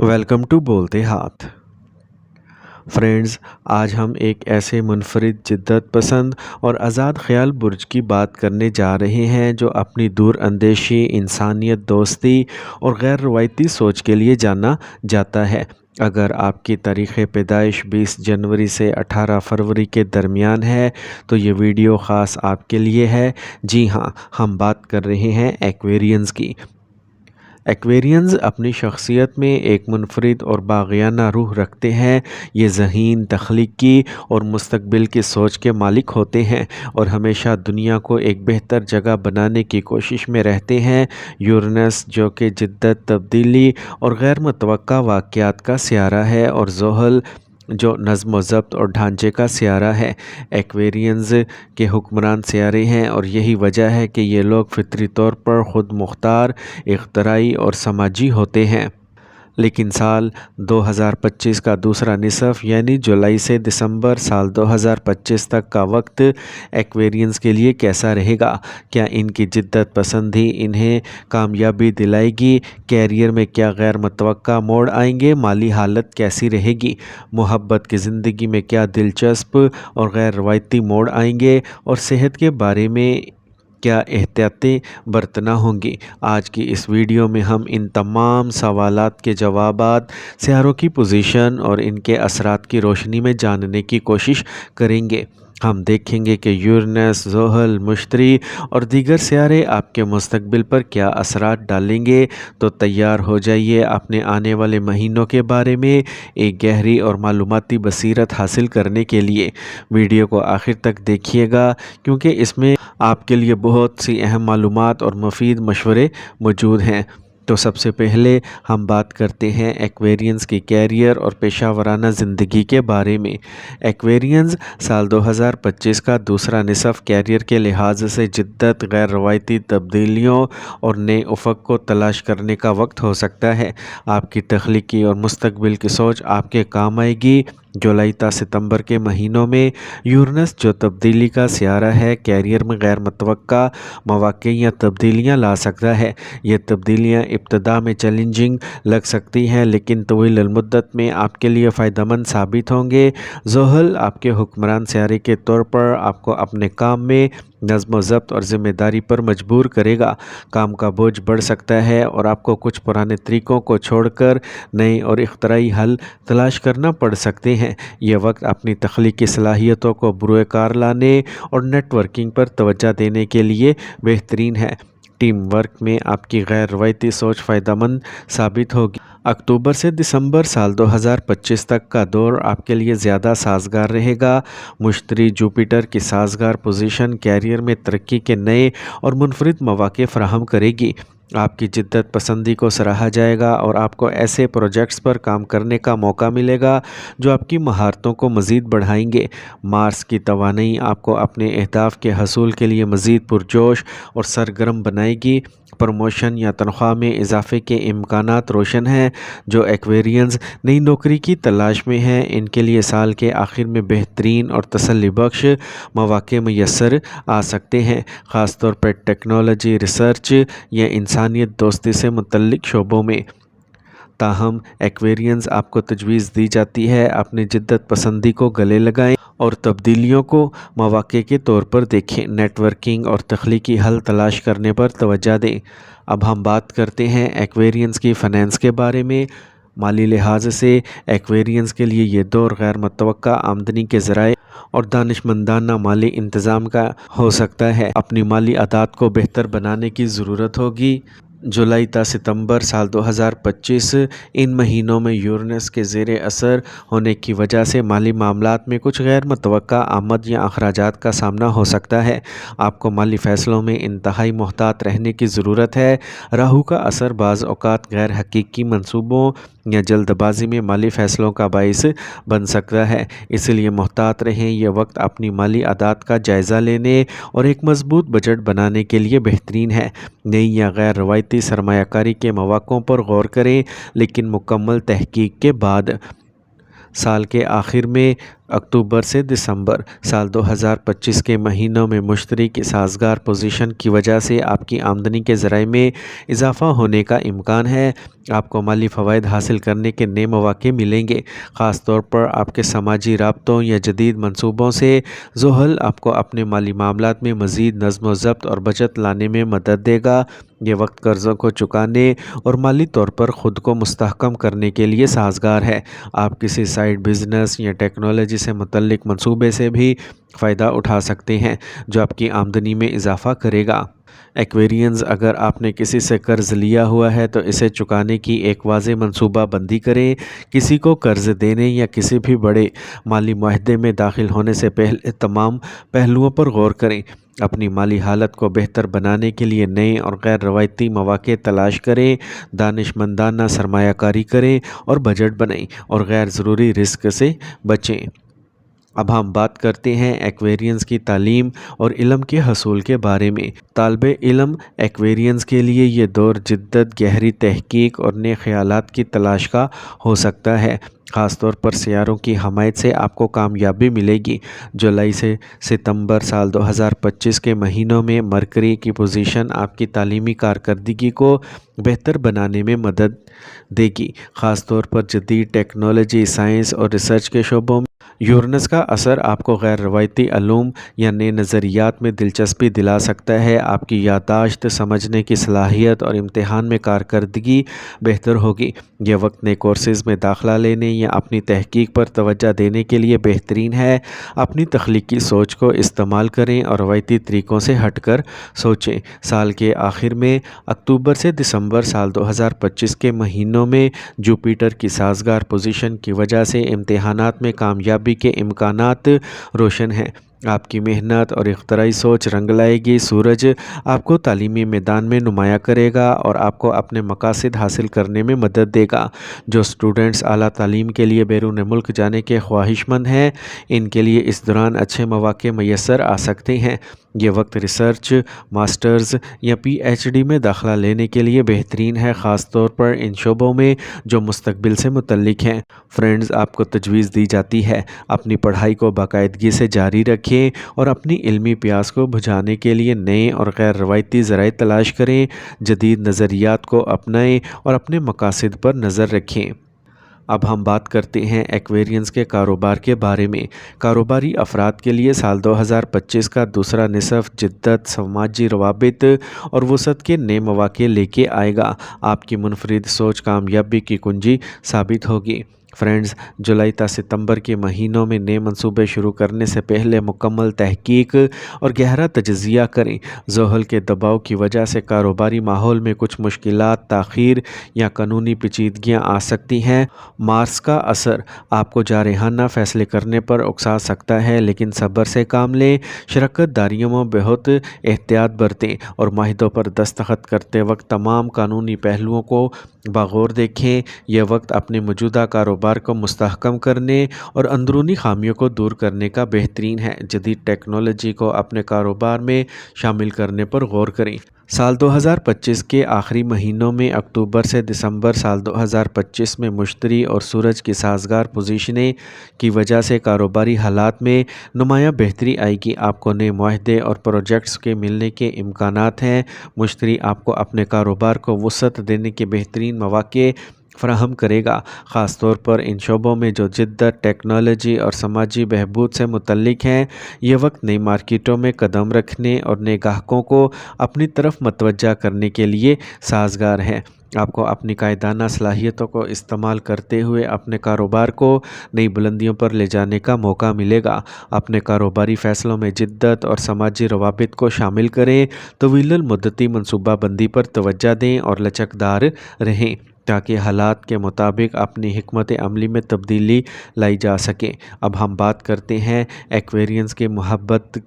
Welcome to بولتے ہاتھ friends, آج ہم ایک ایسے منفرد، جدت پسند اور آزاد خیال برج کی بات کرنے جا رہے ہیں جو اپنی دور اندیشی، انسانیت دوستی اور غیر روایتی سوچ کے لیے جانا جاتا ہے۔ اگر آپ کی تاریخ پیدائش 20 جنوری سے 18 فروری کے درمیان ہے تو یہ ویڈیو خاص آپ کے لیے ہے۔ جی ہاں، ہم بات کر رہے ہیں ایکویرینز کی۔ ایکویرینز اپنی شخصیت میں ایک منفرد اور باغیانہ روح رکھتے ہیں۔ یہ ذہین، تخلیقی اور مستقبل کی سوچ کے مالک ہوتے ہیں اور ہمیشہ دنیا کو ایک بہتر جگہ بنانے کی کوشش میں رہتے ہیں۔ یورینس، جو کہ جدت، تبدیلی اور غیر متوقع واقعات کا سیارہ ہے، اور زحل، جو نظم و ضبط اور ڈھانچے کا سیارہ ہے، ایکویرینز کے حکمران سیارے ہیں، اور یہی وجہ ہے کہ یہ لوگ فطری طور پر خود مختار، اختراعی اور سماجی ہوتے ہیں۔ لیکن سال 2025 کا دوسرا نصف، یعنی جولائی سے دسمبر سال 2025 تک کا وقت ایکویرینز کے لیے کیسا رہے گا؟ کیا ان کی جدت پسندی انہیں کامیابی دلائے گی؟ کیریئر میں کیا غیر متوقع موڑ آئیں گے؟ مالی حالت کیسی رہے گی؟ محبت کی زندگی میں کیا دلچسپ اور غیر روایتی موڑ آئیں گے؟ اور صحت کے بارے میں کیا احتیاطیں برتنا ہوں گی؟ آج کی اس ویڈیو میں ہم ان تمام سوالات کے جوابات سیاروں کی پوزیشن اور ان کے اثرات کی روشنی میں جاننے کی کوشش کریں گے۔ ہم دیکھیں گے کہ یورینس، زحل، مشتری اور دیگر سیارے آپ کے مستقبل پر کیا اثرات ڈالیں گے۔ تو تیار ہو جائیے اپنے آنے والے مہینوں کے بارے میں ایک گہری اور معلوماتی بصیرت حاصل کرنے کے لیے۔ ویڈیو کو آخر تک دیکھیے گا کیونکہ اس میں آپ کے لیے بہت سی اہم معلومات اور مفید مشورے موجود ہیں۔ تو سب سے پہلے ہم بات کرتے ہیں ایکویرینز کی کیریئر اور پیشہ ورانہ زندگی کے بارے میں۔ ایکویرینز سال 2025 کا دوسرا نصف کیریئر کے لحاظ سے جدت، غیر روایتی تبدیلیوں اور نئے افق کو تلاش کرنے کا وقت ہو سکتا ہے۔ آپ کی تخلیقی اور مستقبل کی سوچ آپ کے کام آئے گی۔ جولائی تا ستمبر کے مہینوں میں یورینس، جو تبدیلی کا سیارہ ہے، کیریئر میں غیر متوقع مواقع یا تبدیلیاں لا سکتا ہے۔ یہ تبدیلیاں ابتدا میں چیلنجنگ لگ سکتی ہیں لیکن طویل المدت میں آپ کے لیے فائدہ مند ثابت ہوں گے۔ زحل آپ کے حکمران سیارے کے طور پر آپ کو اپنے کام میں نظم و ضبط اور ذمہ داری پر مجبور کرے گا۔ کام کا بوجھ بڑھ سکتا ہے اور آپ کو کچھ پرانے طریقوں کو چھوڑ کر نئے اور اختراعی حل تلاش کرنا پڑ سکتے ہیں۔ یہ وقت اپنی تخلیقی صلاحیتوں کو بروئے کار لانے اور نیٹ ورکنگ پر توجہ دینے کے لیے بہترین ہے۔ ٹیم ورک میں آپ کی غیر روایتی سوچ فائدہ مند ثابت ہوگی۔ اکتوبر سے دسمبر سال 2025 تک کا دور آپ کے لیے زیادہ سازگار رہے گا۔ مشتری، جوپیٹر کی سازگار پوزیشن کیریئر میں ترقی کے نئے اور منفرد مواقع فراہم کرے گی۔ آپ کی جدت پسندی کو سراہا جائے گا اور آپ کو ایسے پروجیکٹس پر کام کرنے کا موقع ملے گا جو آپ کی مہارتوں کو مزید بڑھائیں گے۔ مارس کی توانائی آپ کو اپنے اہداف کے حصول کے لیے مزید پرجوش اور سرگرم بنائے گی۔ پروموشن یا تنخواہ میں اضافے کے امکانات روشن ہیں۔ جو ایکویرینز نئی نوکری کی تلاش میں ہیں، ان کے لیے سال کے آخر میں بہترین اور تسلی بخش مواقع میسر آ سکتے ہیں، خاص طور پر ٹیکنالوجی، ریسرچ یا انسانیت دوستی سے متعلق شعبوں میں۔ تاہم ایکویرینز آپ کو تجویز دی جاتی ہے اپنی جدت پسندی کو گلے لگائیں اور تبدیلیوں کو مواقع کے طور پر دیکھیں۔ نیٹ ورکنگ اور تخلیقی حل تلاش کرنے پر توجہ دیں۔ اب ہم بات کرتے ہیں ایکویرینز کی فنانس کے بارے میں۔ مالی لحاظ سے ایکویرینز کے لیے یہ دور غیر متوقع آمدنی کے ذرائع اور دانش مندانہ مالی انتظام کا ہو سکتا ہے۔ اپنی مالی عادات کو بہتر بنانے کی ضرورت ہوگی۔ جولائی تا ستمبر سال 2025 ان مہینوں میں یورینس کے زیر اثر ہونے کی وجہ سے مالی معاملات میں کچھ غیر متوقع آمد یا اخراجات کا سامنا ہو سکتا ہے۔ آپ کو مالی فیصلوں میں انتہائی محتاط رہنے کی ضرورت ہے۔ راہو کا اثر بعض اوقات غیر حقیقی منصوبوں یا جلد بازی میں مالی فیصلوں کا باعث بن سکتا ہے، اس لیے محتاط رہیں۔ یہ وقت اپنی مالی عادات کا جائزہ لینے اور ایک مضبوط بجٹ بنانے کے لیے بہترین ہے۔ نئی یا غیر روایتی سرمایہ کاری کے مواقعوں پر غور کریں، لیکن مکمل تحقیق کے بعد۔ سال کے آخر میں اکتوبر سے دسمبر سال 2025 کے مہینوں میں مشتری کی سازگار پوزیشن کی وجہ سے آپ کی آمدنی کے ذرائع میں اضافہ ہونے کا امکان ہے۔ آپ کو مالی فوائد حاصل کرنے کے نئے مواقع ملیں گے، خاص طور پر آپ کے سماجی رابطوں یا جدید منصوبوں سے۔ زحل آپ کو اپنے مالی معاملات میں مزید نظم و ضبط اور بچت لانے میں مدد دے گا۔ یہ وقت قرضوں کو چکانے اور مالی طور پر خود کو مستحکم کرنے کے لیے سازگار ہے۔ آپ کسی سائیڈ بزنس یا ٹیکنالوجی سے متعلق منصوبے سے بھی فائدہ اٹھا سکتے ہیں جو آپ کی آمدنی میں اضافہ کرے گا۔ ایکویرینز، اگر آپ نے کسی سے قرض لیا ہوا ہے تو اسے چکانے کی ایک واضح منصوبہ بندی کریں۔ کسی کو قرض دینے یا کسی بھی بڑے مالی معاہدے میں داخل ہونے سے پہلے تمام پہلوؤں پر غور کریں۔ اپنی مالی حالت کو بہتر بنانے کے لیے نئے اور غیر روایتی مواقع تلاش کریں، دانش مندانہ سرمایہ کاری کریں اور بجٹ بنائیں اور غیر ضروری رسک سے بچیں۔ اب ہم بات کرتے ہیں ایکویرینز کی تعلیم اور علم کے حصول کے بارے میں۔ طالب علم ایکویرینز کے لیے یہ دور جدت، گہری تحقیق اور نئے خیالات کی تلاش کا ہو سکتا ہے۔ خاص طور پر سیاروں کی حمایت سے آپ کو کامیابی ملے گی۔ جولائی سے ستمبر سال 2025 کے مہینوں میں مرکری کی پوزیشن آپ کی تعلیمی کارکردگی کو بہتر بنانے میں مدد دے گی، خاص طور پر جدید ٹیکنالوجی، سائنس اور ریسرچ کے شعبوں میں۔ یورینس کا اثر آپ کو غیر روایتی علوم یا نئے نظریات میں دلچسپی دلا سکتا ہے۔ آپ کی یادداشت، سمجھنے کی صلاحیت اور امتحان میں کارکردگی بہتر ہوگی۔ یہ وقت نئے کورسز میں داخلہ لینے یا اپنی تحقیق پر توجہ دینے کے لیے بہترین ہے۔ اپنی تخلیقی سوچ کو استعمال کریں اور روایتی طریقوں سے ہٹ کر سوچیں۔ سال کے آخر میں اکتوبر سے دسمبر سال 2025 کے مہینوں میں جوپیٹر کی سازگار پوزیشن کی وجہ سے امتحانات میں کامیابی کے امکانات روشن ہیں۔ آپ کی محنت اور اختراعی سوچ رنگ لائے گی۔ سورج آپ کو تعلیمی میدان میں نمایاں کرے گا اور آپ کو اپنے مقاصد حاصل کرنے میں مدد دے گا۔ جو سٹوڈنٹس اعلیٰ تعلیم کے لیے بیرون ملک جانے کے خواہش مند ہیں، ان کے لیے اس دوران اچھے مواقع میسر آ سکتے ہیں۔ یہ وقت ریسرچ، ماسٹرز یا پی ایچ ڈی میں داخلہ لینے کے لیے بہترین ہے، خاص طور پر ان شعبوں میں جو مستقبل سے متعلق ہیں۔ فرینڈز، آپ کو تجویز دی جاتی ہے اپنی پڑھائی کو باقاعدگی سے جاری رکھیں اور اپنی علمی پیاس کو بجھانے کے لیے نئے اور غیر روایتی ذرائع تلاش کریں۔ جدید نظریات کو اپنائیں اور اپنے مقاصد پر نظر رکھیں۔ اب ہم بات کرتے ہیں ایکویرینز کے کاروبار کے بارے میں۔ کاروباری افراد کے لیے سال 2025 کا دوسرا نصف جدت، سماجی روابط اور وسعت کے نئے مواقع لے کے آئے گا۔ آپ کی منفرد سوچ کامیابی کی کنجی ثابت ہوگی۔ فرینڈز، جولائی تا ستمبر کے مہینوں میں نئے منصوبے شروع کرنے سے پہلے مکمل تحقیق اور گہرا تجزیہ کریں۔ زحل کے دباؤ کی وجہ سے کاروباری ماحول میں کچھ مشکلات، تاخیر یا قانونی پیچیدگیاں آ سکتی ہیں۔ مارس کا اثر آپ کو جارحانہ فیصلے کرنے پر اکسا سکتا ہے، لیکن صبر سے کام لیں۔ شراکت داریوں میں بہت احتیاط برتیں اور معاہدوں پر دستخط کرتے وقت تمام قانونی پہلوؤں کو باغور دیکھیں۔ یہ وقت اپنے موجودہ کاروبار کو مستحکم کرنے اور اندرونی خامیوں کو دور کرنے کا بہترین ہے۔ جدید ٹیکنالوجی کو اپنے کاروبار میں شامل کرنے پر غور کریں۔ سال 2025 کے آخری مہینوں میں اکتوبر سے دسمبر سال 2025 میں مشتری اور سورج کی سازگار پوزیشنیں کی وجہ سے کاروباری حالات میں نمایاں بہتری آئے گی۔ آپ کو نئے معاہدے اور پروجیکٹس کے ملنے کے امکانات ہیں۔ مشتری آپ کو اپنے کاروبار کو وسعت دینے کے بہترین مواقع فراہم کرے گا، خاص طور پر ان شعبوں میں جو جدت، ٹیکنالوجی اور سماجی بہبود سے متعلق ہیں۔ یہ وقت نئی مارکیٹوں میں قدم رکھنے اور نئے گاہکوں کو اپنی طرف متوجہ کرنے کے لیے سازگار ہے۔ آپ کو اپنی قائدانہ صلاحیتوں کو استعمال کرتے ہوئے اپنے کاروبار کو نئی بلندیوں پر لے جانے کا موقع ملے گا۔ اپنے کاروباری فیصلوں میں جدت اور سماجی روابط کو شامل کریں۔ طویل المدتی منصوبہ بندی پر توجہ دیں اور لچکدار رہیں تاکہ حالات کے مطابق اپنی حکمت عملی میں تبدیلی لائی جا سکے۔ اب ہم بات کرتے ہیں ایکویرینز کے محبت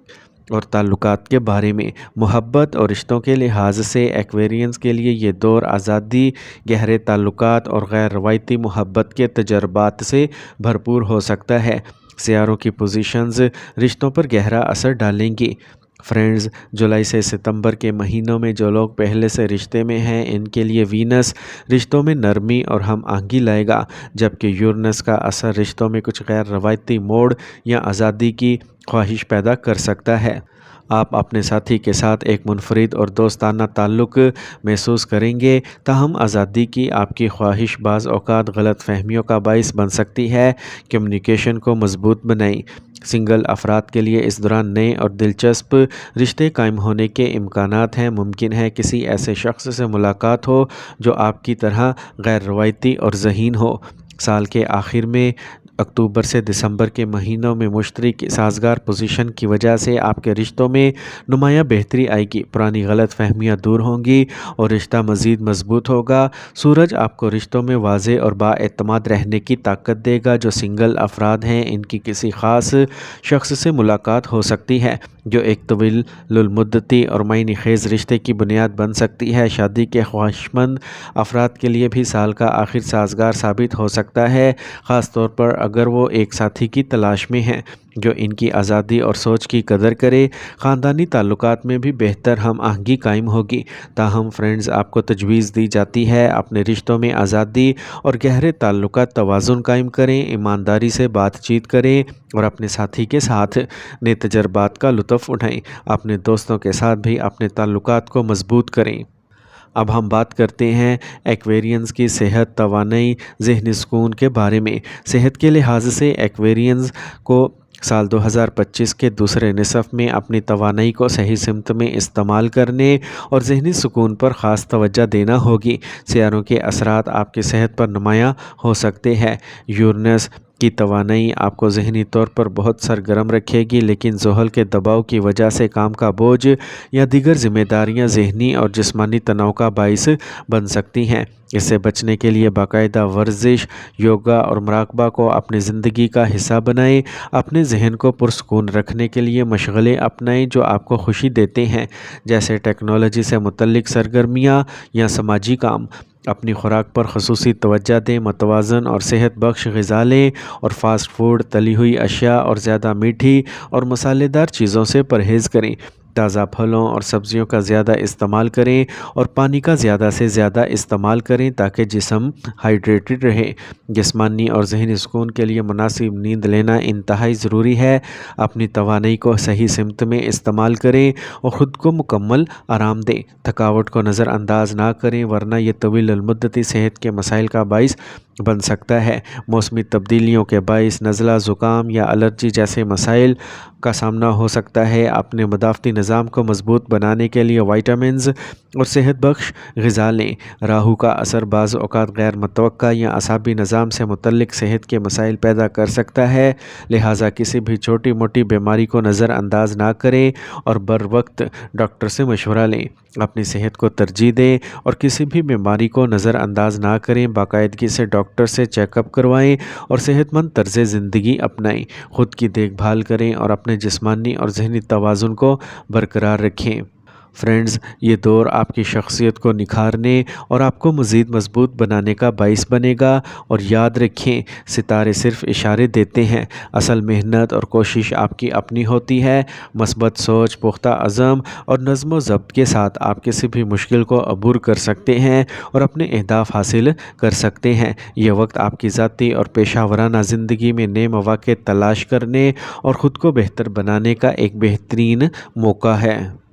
اور تعلقات کے بارے میں۔ محبت اور رشتوں کے لحاظ سے ایکویرینز کے لیے یہ دور آزادی، گہرے تعلقات اور غیر روایتی محبت کے تجربات سے بھرپور ہو سکتا ہے۔ سیاروں کی پوزیشنز رشتوں پر گہرا اثر ڈالیں گی۔ فرینڈز، جولائی سے ستمبر کے مہینوں میں جو لوگ پہلے سے رشتے میں ہیں ان کے لیے وینس رشتوں میں نرمی اور ہم آہنگی لائے گا، جبکہ یورینس کا اثر رشتوں میں کچھ غیر روایتی موڑ یا آزادی کی خواہش پیدا کر سکتا ہے۔ آپ اپنے ساتھی کے ساتھ ایک منفرد اور دوستانہ تعلق محسوس کریں گے، تاہم آزادی کی آپ کی خواہش بعض اوقات غلط فہمیوں کا باعث بن سکتی ہے۔ کمیونیکیشن کو مضبوط بنائیں۔ سنگل افراد کے لیے اس دوران نئے اور دلچسپ رشتے قائم ہونے کے امکانات ہیں۔ ممکن ہے کسی ایسے شخص سے ملاقات ہو جو آپ کی طرح غیر روایتی اور ذہین ہو۔ سال کے آخر میں اکتوبر سے دسمبر کے مہینوں میں مشترک سازگار پوزیشن کی وجہ سے آپ کے رشتوں میں نمایاں بہتری آئے گی، پرانی غلط فہمیاں دور ہوں گی اور رشتہ مزید مضبوط ہوگا۔ سورج آپ کو رشتوں میں واضح اور بااعتماد رہنے کی طاقت دے گا۔ جو سنگل افراد ہیں ان کی کسی خاص شخص سے ملاقات ہو سکتی ہے جو ایک طویل المدتی اور معنی خیز رشتے کی بنیاد بن سکتی ہے۔ شادی کے خواہشمند افراد کے لیے بھی سال کا آخر سازگار ثابت ہو سکتا ہے، خاص طور پر اگر وہ ایک ساتھی کی تلاش میں ہیں جو ان کی آزادی اور سوچ کی قدر کرے۔ خاندانی تعلقات میں بھی بہتر ہم آہنگی قائم ہوگی۔ تاہم فرینڈز، آپ کو تجویز دی جاتی ہے اپنے رشتوں میں آزادی اور گہرے تعلقات توازن قائم کریں، ایمانداری سے بات چیت کریں اور اپنے ساتھی کے ساتھ نئے تجربات کا لطف اٹھائیں۔ اپنے دوستوں کے ساتھ بھی اپنے تعلقات کو مضبوط کریں۔ اب ہم بات کرتے ہیں ایکویرینز کی صحت، توانائی، ذہنی سکون کے بارے میں۔ صحت کے لحاظ سے ایکویرینز کو سال 2025 کے دوسرے نصف میں اپنی توانائی کو صحیح سمت میں استعمال کرنے اور ذہنی سکون پر خاص توجہ دینا ہوگی۔ سیاروں کے اثرات آپ کی صحت پر نمایاں ہو سکتے ہیں۔ یورینس کی توانائی آپ کو ذہنی طور پر بہت سرگرم رکھے گی، لیکن زحل کے دباؤ کی وجہ سے کام کا بوجھ یا دیگر ذمہ داریاں ذہنی اور جسمانی تناؤ کا باعث بن سکتی ہیں۔ اس سے بچنے کے لیے باقاعدہ ورزش، یوگا اور مراقبہ کو اپنی زندگی کا حصہ بنائیں۔ اپنے ذہن کو پرسکون رکھنے کے لیے مشغلے اپنائیں جو آپ کو خوشی دیتے ہیں، جیسے ٹیکنالوجی سے متعلق سرگرمیاں یا سماجی کام۔ اپنی خوراک پر خصوصی توجہ دیں، متوازن اور صحت بخش غذا لیں اور فاسٹ فوڈ، تلی ہوئی اشیاء اور زیادہ میٹھی اور مسالے دار چیزوں سے پرہیز کریں۔ تازہ پھلوں اور سبزیوں کا زیادہ استعمال کریں اور پانی کا زیادہ سے زیادہ استعمال کریں تاکہ جسم ہائیڈریٹڈ رہے۔ جسمانی اور ذہنی سکون کے لیے مناسب نیند لینا انتہائی ضروری ہے۔ اپنی توانائی کو صحیح سمت میں استعمال کریں اور خود کو مکمل آرام دیں۔ تھکاوٹ کو نظر انداز نہ کریں ورنہ یہ طویل المدتی صحت کے مسائل کا باعث بن سکتا ہے۔ موسمی تبدیلیوں کے باعث نزلہ، زکام یا الرجی جیسے مسائل کا سامنا ہو سکتا ہے۔ اپنے مدافعتی نظام کو مضبوط بنانے کے لیے وائٹامنز اور صحت بخش غذا لیں۔ راہو کا اثر بعض اوقات غیر متوقع یا اعصابی نظام سے متعلق صحت کے مسائل پیدا کر سکتا ہے، لہٰذا کسی بھی چھوٹی موٹی بیماری کو نظر انداز نہ کریں اور بروقت ڈاکٹر سے مشورہ لیں۔ اپنی صحت کو ترجیح دیں اور کسی بھی بیماری کو نظر انداز نہ کریں۔ باقاعدگی سے ڈاکٹر سے چیک اپ کروائیں اور صحت مند طرز زندگی اپنائیں۔ خود کی دیکھ بھال کریں اور اپنے جسمانی اور ذہنی توازن کو برقرار رکھیں۔ فرینڈز، یہ دور آپ کی شخصیت کو نکھارنے اور آپ کو مزید مضبوط بنانے کا باعث بنے گا، اور یاد رکھیں ستارے صرف اشارے دیتے ہیں، اصل محنت اور کوشش آپ کی اپنی ہوتی ہے۔ مثبت سوچ، پختہ عزم اور نظم و ضبط کے ساتھ آپ کسی بھی مشکل کو عبور کر سکتے ہیں اور اپنے اہداف حاصل کر سکتے ہیں۔ یہ وقت آپ کی ذاتی اور پیشہ ورانہ زندگی میں نئے مواقع تلاش کرنے اور خود کو بہتر بنانے کا ایک بہترین موقع ہے۔